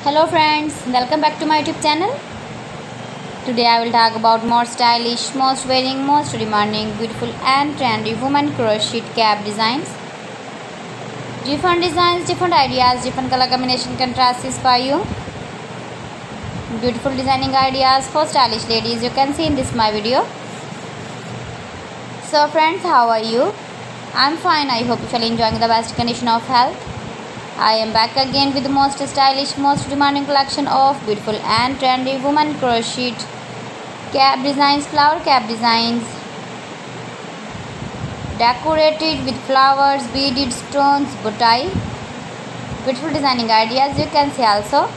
Hello friends, welcome back to my YouTube channel. Today I will talk about more stylish, most wearing, most demanding, beautiful and trendy women crochet cap designs. Different designs, different ideas, different color combination contrasts for you. Beautiful designing ideas for stylish ladies you can see in this my video. So friends, how are you? I'm fine. I hope you shall enjoying the best condition of health. I am back again with the most stylish, most demanding collection of beautiful and trendy women crochet cap designs, flower cap designs, decorated with flowers, beaded stones, boutai. Beautiful designing ideas you can see also.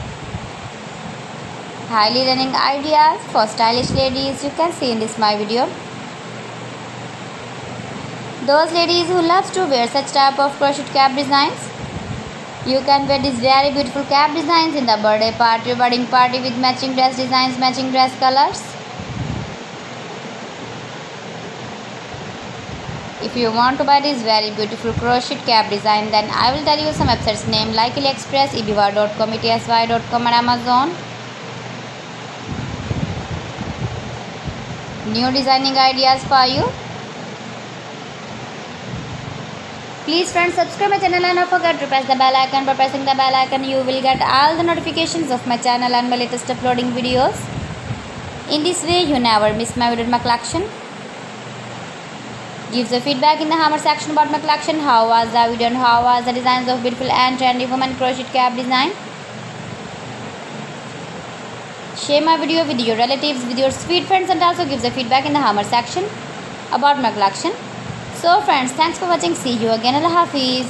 Highly running ideas for stylish ladies you can see in this my video. Those ladies who loves to wear such type of crochet cap designs, you can wear these very beautiful cap designs in the birthday party, wedding party with matching dress designs, matching dress colors. If you want to buy this very beautiful crochet cap design, then I will tell you some websites name like AliExpress, eBay.com, etsy.com and Amazon. New designing ideas for you. Please friends, subscribe my channel and don't forget to press the bell icon. By pressing the bell icon, you will get all the notifications of my channel and my latest uploading videos. In this way, you never miss my video in my collection. Give the feedback in the hammer section about my collection. How was the video and how was the designs of beautiful and trendy women crochet cap design? Share my video with your relatives, with your sweet friends, and also give the feedback in the hammer section about my collection. So friends, thanks for watching. See you again. Allah Hafiz.